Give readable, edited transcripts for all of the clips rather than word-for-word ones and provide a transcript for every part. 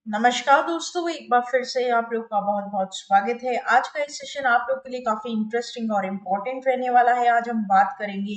नमस्कार दोस्तों, एक बार फिर से आप लोग का बहुत बहुत स्वागत है। आज का इस सेशन आप लोग के लिए काफी इंटरेस्टिंग और इम्पोर्टेंट रहने वाला है। आज हम बात करेंगे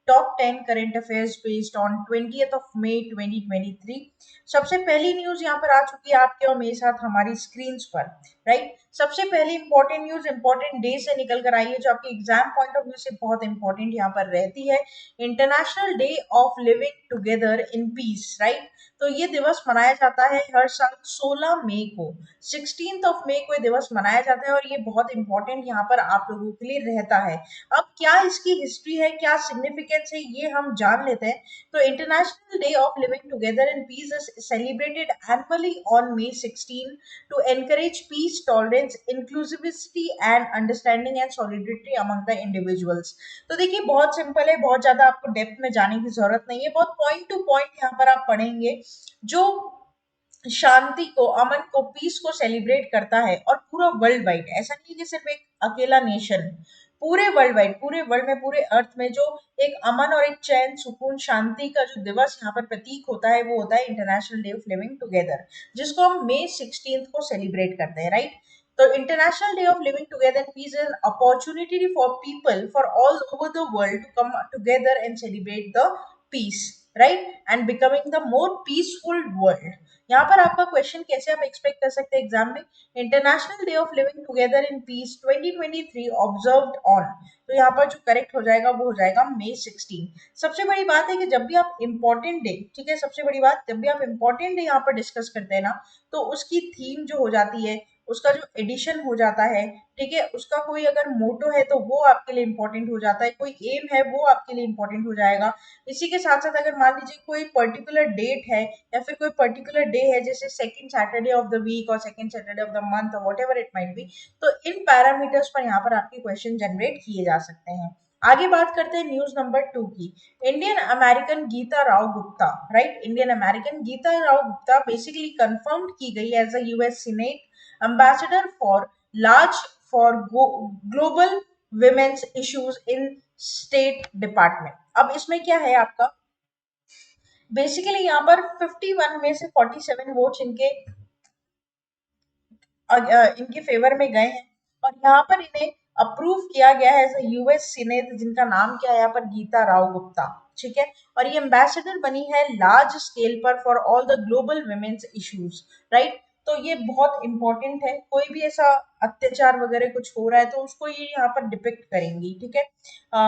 top 10 current affairs based on 20th of May 2023। सबसे पहली न्यूज यहाँ पर आ चुकी है आपके और मेरे साथ हमारी स्क्रीन पर। राइट, सबसे पहली इंपॉर्टेंट न्यूज इंपॉर्टेंट डे से निकल कर आई है, जो आपके एग्जाम पॉइंट ऑफ व्यू से बहुत इंपॉर्टेंट यहाँ पर रहती है। International day of living together in peace. Right, तो ये दिवस मनाया जाता है हर साल 16 मई को। 16th ऑफ मई को ये दिवस मनाया जाता है और ये बहुत इंपॉर्टेंट यहाँ पर आप लोगों के लिए रहता है। अब क्या इसकी हिस्ट्री है, क्या सिग्निफिकेंस है, ये हम जान लेते हैं। तो international day of living together in peace is celebrated annually on May 16 to encourage peace, tolerance, inclusivity and understanding and solidarity among the individuals। तो देखिए, बहुत सिंपल है, बहुत ज्यादा आपको डेप्थ में जाने की जरूरत नहीं है, बहुत पॉइंट टू पॉइंट यहाँ पर आप पढ़ेंगे। जो शांति को, अमन को, पीस को सेलिब्रेट करता है और पूरा वर्ल्ड वाइड, ऐसा नहीं कि सिर्फ एक अकेला नेशन, पूरे वर्ल्ड वाइड, पूरे वर्ल्ड में, पूरे अर्थ में जो एक अमन और एक चैन, सुकून, शांति का जो दिवस यहाँ पर प्रतीक होता है, वो होता है international day of living together, जिसको हम May 16 को सेलिब्रेट करते हैं। राइट, तो international day of living together peace is opportunity for people for all over the world to come together and celebrate the peace. Right, and becoming the more peaceful world. यहाँ पर आपका question कैसे आप expect कर सकते हैं exam में? International day of living together in peace 2023 observed on. तो यहाँ पर जो करेक्ट हो जाएगा वो हो जाएगा May 16। सबसे बड़ी बात है कि जब भी आप इंपॉर्टेंट डे, ठीक है, सबसे बड़ी बात, जब भी आप इंपॉर्टेंट डे यहाँ पर डिस्कस करते हैं ना, तो उसकी थीम जो हो जाती है, उसका जो एडिशन हो जाता है, ठीक है, उसका कोई अगर मोटो है तो वो आपके लिए इंपॉर्टेंट हो जाता है, कोई एम है वो आपके लिए इंपॉर्टेंट हो जाएगा। इसी के साथ साथ अगर मान लीजिए कोई पर्टिकुलर डेट है या फिर कोई पर्टिकुलर डे है, जैसे second Saturday of the week और second Saturday of the month और whatever it might be, तो इन पैरामीटर्स पर यहाँ पर आपके क्वेश्चन जनरेट किए जा सकते हैं। आगे बात करते हैं न्यूज नंबर 2 की। Indian American Geeta Rao Gupta, right, Indian American Geeta Rao Gupta basically confirm की गई as a US senate ambassador for large for global women's issues in state department. अब इसमें क्या है आपका, बेसिकली यहाँ पर 51 में से 47 वोट्स इनके फेवर में गए हैं और यहाँ पर इन्हें अप्रूव किया गया है एज अ यूएस सीनेट, जिनका नाम क्या है यहाँ पर, गीता राव गुप्ता। ठीक है, और ये एम्बेसडर बनी है लार्ज स्केल पर for all the global women's issues. Right, तो ये बहुत इंपॉर्टेंट है, कोई भी ऐसा अत्याचार वगैरह कुछ हो रहा है तो उसको ये यहाँ पर डिपिक्ट करेंगी। ठीक है,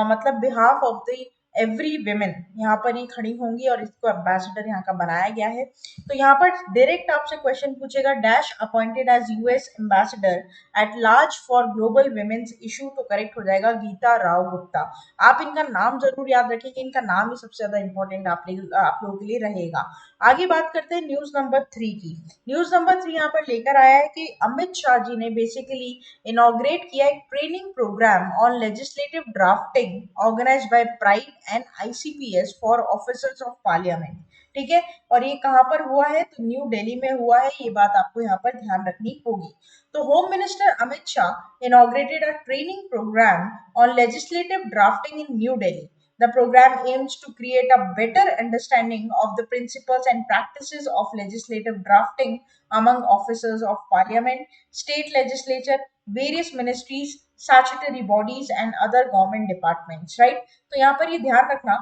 मतलब behalf of the every women यहाँ पर ये खड़ी होंगी और इसको एम्बेसडर यहाँ का बनाया गया है। तो यहाँ पर डायरेक्ट आपसे क्वेश्चन पूछेगा, dash appointed as US ambassador at large for global women's issue, तो करेक्ट हो जाएगा गीता राव गुप्ता। आप इनका नाम जरूर याद रखेंगे, इनका नाम ही सबसे ज्यादा इंपॉर्टेंट आप लोगों के लिए रहेगा। आगे बात करते हैं न्यूज नंबर 3 की। न्यूज नंबर 3 यहाँ पर लेकर आया है कि अमित शाह जी ने बेसिकली इनॉग्रेट किया एक training program on legislative drafting organized by pride and ICPS for officers of parliament. ठीक है, और ये कहाँ पर हुआ है, तो न्यू दिल्ली में हुआ है, ये बात आपको यहाँ पर ध्यान रखनी होगी। तो home minister Amit Shah inaugurated a training program on legislative drafting in New Delhi. The program aims to create a better understanding of the principles and practices of legislative drafting among officers of parliament, state legislature, various ministries, statutory bodies, and other government departments. Right? तो यहाँ पर ये ध्यान रखना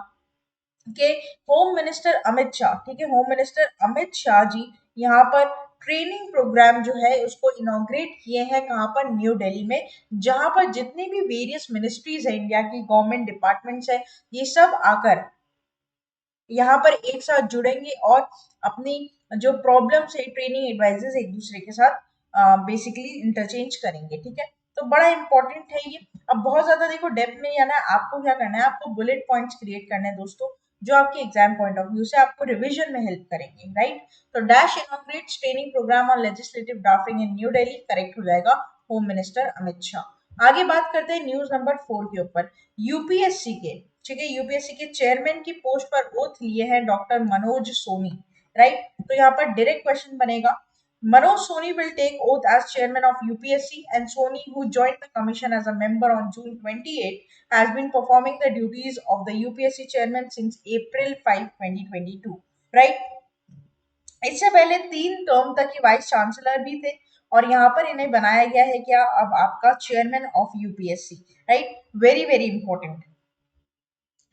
कि home minister Amit Shah, ठीक है, home minister Amit Shah ji यहाँ पर ट्रेनिंग प्रोग्राम जो है उसको इनॉग्रेट किए हैं, कहाँ पर, न्यू दिल्ली में, जहां पर जितनी भी वेरियस मिनिस्ट्रीज है, इंडिया की गवर्नमेंट डिपार्टमेंट्स है, ये सब आकर यहाँ पर एक साथ जुड़ेंगे और अपनी जो प्रॉब्लम्स है, ट्रेनिंग एडवाइजेस एक दूसरे के साथ बेसिकली इंटरचेंज करेंगे। ठीक है, तो बड़ा इंपॉर्टेंट है ये। अब बहुत ज्यादा देखो डेप्थ में नहीं आना है, आपको क्या करना है, आपको बुलेट पॉइंट्स क्रिएट करने हैं दोस्तों, जो आपके एग्जाम पॉइंट ऑफ व्यू से आपको रिवीजन में हेल्प करेंगे। राइट, तो dash inaugurates training program on legislative drafting in New Delhi, correct हो जाएगा होम मिनिस्टर अमित शाह। आगे बात करते हैं न्यूज नंबर 4 के ऊपर। यूपीएससी के, ठीक है, यूपीएससी के चेयरमैन की पोस्ट पर ओथ लिए हैं डॉक्टर मनोज सोनी। राइट, तो यहाँ पर डायरेक्ट क्वेश्चन बनेगा, Manoj Soni will take oath as chairman of UPSC, and Soni, who joined the commission as a member on June 28, has been performing the duties of the UPSC chairman since April 5, 2022. Right? इससे पहले 3 term तक ये vice chancellor भी थे और यहाँ पर इन्हें बनाया गया है क्या, अब आपका chairman of UPSC, right. Very very important,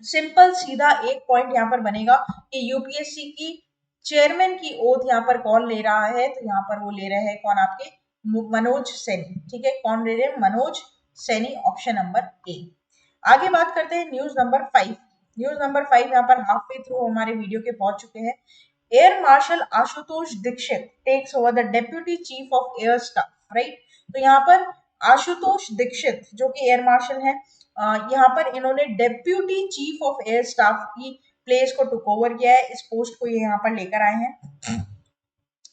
simple सीधा एक पॉइंट यहाँ पर बनेगा कि यूपीएससी की चेयरमैन की ओथ यहाँ पर कौन ले रहा है, तो यहाँ पर वो ले रहे हैं कौन, आपके मनोज सैनी, ठीक है। कौन ले रहे हैं, Manoj Saini, option number A. आगे बात करते हैं न्यूज नंबर 5। न्यूज नंबर 5 यहाँ पर हाफ वे थ्रू हमारे वीडियो के पहुंच चुके हैं। Air marshal Ashutosh Dikshit takes over the deputy chief of air staff, right. तो यहाँ पर आशुतोष दीक्षित जो कि एयर मार्शल है, यहाँ पर इन्होंने deputy chief of air staff की प्लेस को टुक ओवर किया है, इस पोस्ट को ये यहाँ पर लेकर आए हैं।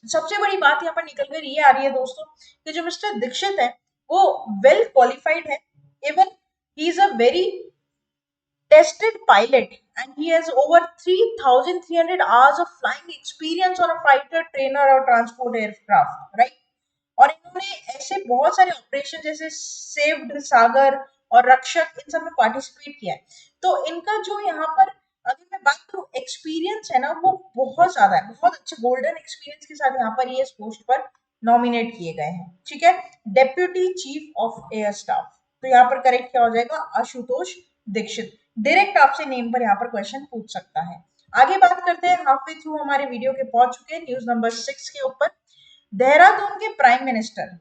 सबसे बड़ी बात यहाँ पर निकल कर ये आ रही है दोस्तों कि जो मिस्टर दीक्षित है वो वेल क्वालिफाइड है, even he is a very tested pilot and he has over 3,300 hours of flying experience on a fighter trainer or transport aircraft, right। और इन्होंने ऐसे बहुत सारे ऑपरेशन जैसे सेव्ड सागर और रक्षक इन सब में पार्टिसिपेट किया है। तो इनका जो यहाँ पर अगर मैं बात करूँ एक्सपीरियंस है ना, वो बहुत ज्यादा है, बहुत अच्छे गोल्डन एक्सपीरियंस के साथ यहाँ पर ये इस पोस्ट पर नॉमिनेट किए गए हैं, ठीक है। Deputy chief of air staff, तो यहाँ पर करेक्ट क्या हो जाएगा, आशुतोष दीक्षित। डायरेक्ट आपसे नेम पर यहाँ पर क्वेश्चन पूछ सकता है। आगे बात करते हैं, हाफ वे थ्रू हमारे वीडियो के पहुंच चुके हैं न्यूज नंबर 6 के ऊपर। देहरादून के प्राइम मिनिस्टर,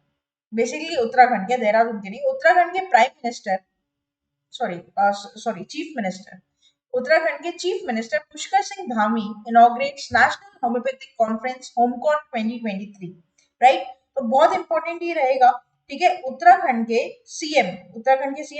बेसिकली उत्तराखंड के, देहरादून के नहीं, उत्तराखंड के prime minister, sorry chief minister, Uttarakhand के chief minister Pushkar Singh Dhami inaugurates national homeopathic conference होमकॉन 2023, राइट। तो बहुत इंपॉर्टेंट ये रहेगा, ठीक है। उत्तराखंड के सीएम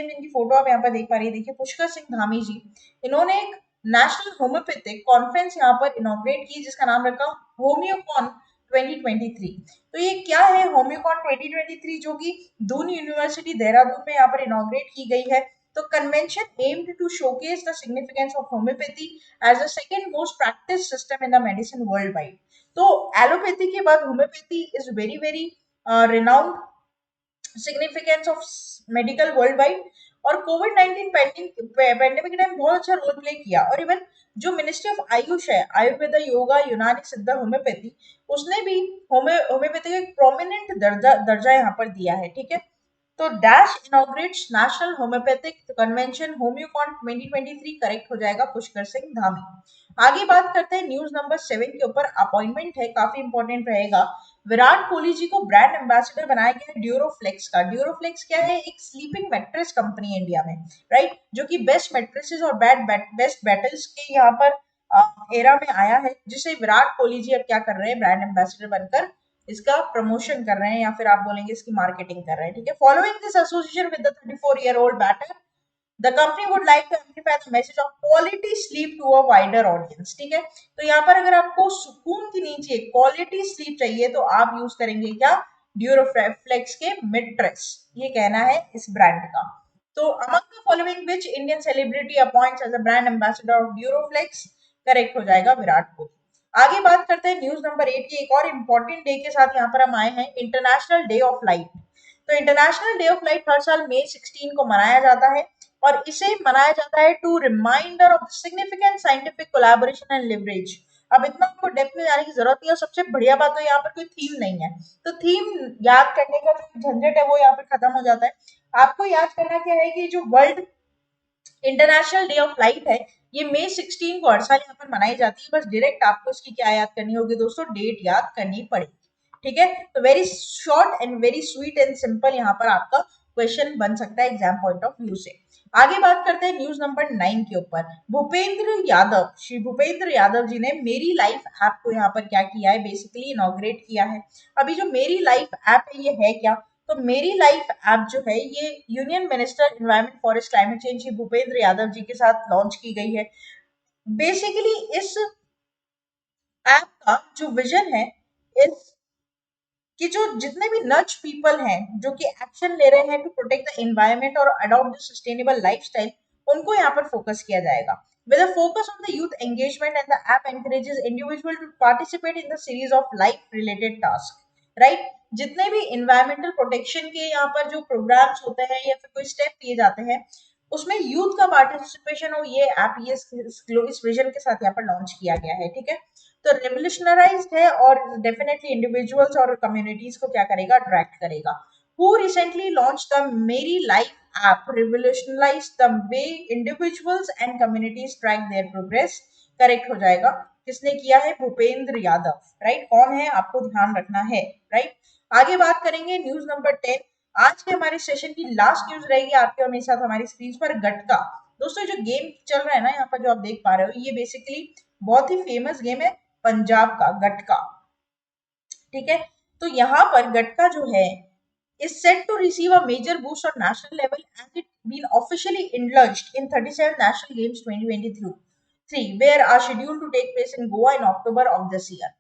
जिनकी फोटो आप यहाँ पर देख पा रही है, देखिए पुष्कर सिंह धामी जी, इन्होंने एक नेशनल होम्योपैथिक कॉन्फ्रेंस यहाँ पर इनॉग्रेट की जिसका नाम रखा होम्योकॉन 2023। तो ये क्या है होम्योकॉन 2023, जो कि दून यूनिवर्सिटी देहरादून में यहाँ पर इनॉग्रेट की गई है। तो convention aimed to showcase the significance of homeopathy as the second most practice system in the medicine world wide. तो एलोपैथी के बाद homeopathy is very very renowned significance of medical world wide. और covid 19 pandemic के time बहुत अच्छा role play किया। और even जो मिनिस्ट्री ऑफ आयुष है, आयुर्वेदा, योगा, यूनानी, सिद्ध, होम्योपैथी, उसने भी होम्योपैथी को एक प्रोमिनेंट दर्जा यहाँ पर दिया है, ठीक है। तो dash inaugurates national homeopathic convention होम्योकॉन 2023, करेक्ट हो जाएगा पुष्कर सिंह धामी। आगे बात करते हैं न्यूज नंबर 7 के ऊपर, अपॉइंटमेंट है, काफी इंपॉर्टेंट रहेगा। विराट कोहली जी को ब्रांड एम्बेसडर बनाया गया है ड्यूरोफ्लेक्स का। ड्यूरोफ्लेक्स क्या है, एक स्लीपिंग मैट्रेस कंपनी है इंडिया में, राइट, जो कि बेस्ट मैट्रेसेस और बेस्ट बैटल्स के यहाँ पर एरा में आया है, जिसे विराट कोहली जी अब क्या कर रहे हैं, ब्रांड एम्बेसडर बनकर इसका प्रमोशन कर रहे हैं, या फिर आप बोलेंगे इसकी मार्केटिंग कर रहे हैं, ठीक है। Following this association with the 34-year-old batter, the company would like to amplify the message of quality sleep to a wider audience, ठीक है। तो यहाँ पर अगर आपको सुकून की नींद चाहिए, क्वालिटी स्लीप चाहिए, तो आप यूज करेंगे क्या, ड्यूरोफ्लेक्स के मिट्रेस, ये कहना है इस ब्रांड का। तो among the following which Indian celebrity appoints as a brand ambassador of Duroflex, correct हो जाएगा विराट कोहली। आगे बात करते हैं न्यूज नंबर 8 की, एक और इंपॉर्टेंट डे के साथ यहाँ पर हम आए हैं, इंटरनेशनल डे ऑफ लाइट। तो इंटरनेशनल डे ऑफ लाइट हर साल मई 16 को मनाया जाता है और इसे मनाया जाता है to reminder of significant scientific collaboration and leverage. अब इतना आपको डेप्थ में जाने की जरूरत नहीं है, सबसे बढ़िया बात तो यहाँ पर कोई थीम नहीं है, तो थीम याद करने का जो झंझट है वो यहाँ पर खत्म हो जाता है। आपको याद करना क्या है कि जो world international day of light है, ये मई 16 को हर साल यहाँ पर मनाई जाती है। बस डायरेक्ट आपको इसकी क्या याद करनी होगी दोस्तों, डेट याद करनी पड़ेगी, ठीक है। तो very short and very sweet and simple यहाँ पर आपका क्वेश्चन बन सकता है एग्जाम पॉइंट ऑफ व्यू से। आगे बात करते हैं न्यूज नंबर 9 के ऊपर। श्री भूपेंद्र यादव जी ने मेरी लाइफ ऐप को यहाँ पर क्या किया है, बेसिकली इनॉग्रेट किया है। अभी जो मेरी लाइफ ऐप है ये है क्या, तो मेरी लाइफ ऐप जो है ये union minister environment forest climate change Shri Bhupender Yadav ji के साथ लॉन्च की गई है। बेसिकली इस ऐप का जो विजन है, इस कि जो जितने भी नच पीपल हैं जो कि एक्शन ले रहे हैं टू प्रोटेक्ट द एनवायरनमेंट और अडॉप्ट द सस्टेनेबल लाइफस्टाइल, उनको यहाँ पर फोकस किया जाएगा। With a focus on the youth engagement and the app encourages individual to participate in the series of life related tasks, right? जितने भी environmental protection के यहाँ पर जो programs होते हैं या फिर कोई स्टेप लिए जाते हैं, उसमें यूथ का पार्टिसिपेशन हो, ये ऐप ये इस विजन के साथ यहाँ पर लॉन्च किया गया है, ठीक है। तो रेवोल्यूशनराइज्ड है और डेफिनेटली इंडिविजुअल्स और कम्युनिटीज को क्या करेगा, अट्रैक्ट करेगा। Who recently launch the Meri life app revolutionize the way individuals and communities track their progress. Correct हो जाएगा। किसने किया है, भूपेंद्र यादव। राइट, कौन है आपको ध्यान रखना है। राइट, आगे बात करेंगे न्यूज नंबर 10। आज के हमारे सेशन की लास्ट न्यूज रहेगी आपके और मेरे साथ हमारी स्क्रीन पर, गटका। दोस्तों जो गेम चल रहा है ना यहाँ पर, जो आप देख पा रहे हो, ये बेसिकली बहुत ही फेमस गेम है पंजाब का, गटका। ठीक है, तो यहाँ पर गटका जो है is set to receive a major boost on national level as it been officially indulged in 37 National Games 2023, where are scheduled to take place in Goa in October of this year.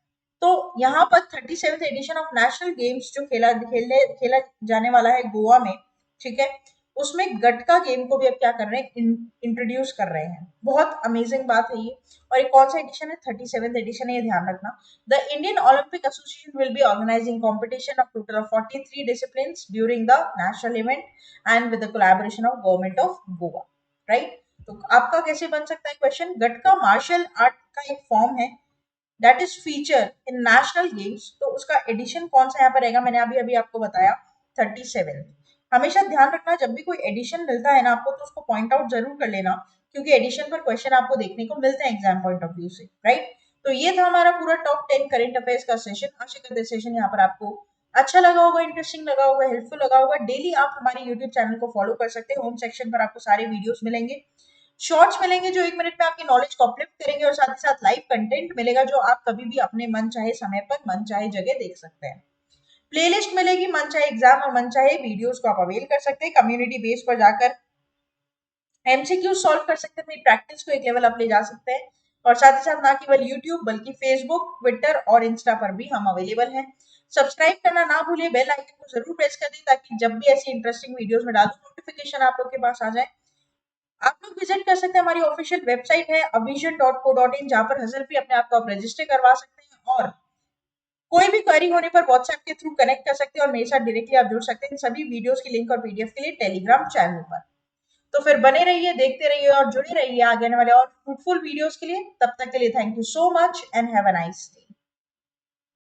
तो यहाँ पर 37th addition of national games जो खेला जाने वाला है गोवा में, ठीक है, उसमें गटका गेम को भी अब क्या कर रहे हैं, इंट्रोड्यूस कर रहे हैं। बहुत अमेजिंग बात है ये। और ये कौन सा एडिशन है, 37th एडिशन है, ये ध्यान रखना। The Indian Olympic association will be organizing competition of total of 43 disciplines during the national event and with the collaboration of government of Goa. Right, तो आपका कैसे बन सकता है क्वेश्चन, गटका मार्शल आर्ट का एक फॉर्म है that is feature in national games, तो उसका एडिशन कौन सा यहाँ पर रहेगा, मैंने अभी अभी आपको बताया 37। हमेशा ध्यान रखना, जब भी कोई एडिशन मिलता है ना आपको, तो उसको पॉइंट आउट जरूर कर लेना, क्योंकि एडिशन पर क्वेश्चन आपको देखने को मिलते हैं एग्जाम पॉइंट ऑफ व्यू से। राइट, तो ये था हमारा पूरा टॉप 10 करेंट अफेयर्स का सेशन। आशा करते सेशन यहाँ पर आपको अच्छा लगा होगा, इंटरेस्टिंग लगा होगा, हेल्पफुल लगा होगा। डेली आप हमारे यूट्यूब चैनल को फॉलो कर सकते हैं। होम सेक्शन पर आपको सारे वीडियोस मिलेंगे, शॉर्ट्स मिलेंगे जो 1 मिनट में आपकी नॉलेज को अपलिफ्ट करेंगे, और साथ ही साथ लाइव कंटेंट मिलेगा जो आप कभी भी अपने मन चाहे समय पर मन चाहे जगह देख सकते हैं। प्लेलिस्ट मिलेगी, मन चाहे एग्जाम और मन चाहे वीडियोस को आप अवेल कर सकते हैं। कम्युनिटी बेस पर जाकर एमसीक्यू सॉल्व कर सकते हैं, अपनी प्रैक्टिस को एक लेवल अप ले जा सकते हैं। और साथ ही साथ ना केवल यूट्यूब बल्कि फेसबुक, ट्विटर और इंस्टा पर भी हम अवेलेबल हैं। सब्सक्राइब करना ना भूलिए, बेल आइकन को जरूर प्रेस कर दें ताकि जब भी ऐसी इंटरेस्टिंग वीडियोस में डालूं नोटिफिकेशन आप लोग के पास आ जाए। आप लोग विजिट कर सकते हैं, हमारी ऑफिशियल वेबसाइट है avision.co.in, जहां पर हजर भी अपने आप को आप रजिस्टर करवा सकते हैं, और कोई भी क्वेरी होने पर व्हाट्सएप के थ्रू कनेक्ट कर सकते हैं और मेरे साथ डायरेक्टली आप जुड़ सकते हैं सभी वीडियोस की लिंक और पीडीएफ के लिए टेलीग्राम चैनल पर। तो फिर बने रहिए, देखते रहिए और जुड़े रहिए आगे आने वाले और फ्रूटफुल वीडियोस के लिए। तब तक के लिए thank you so much and have a nice day.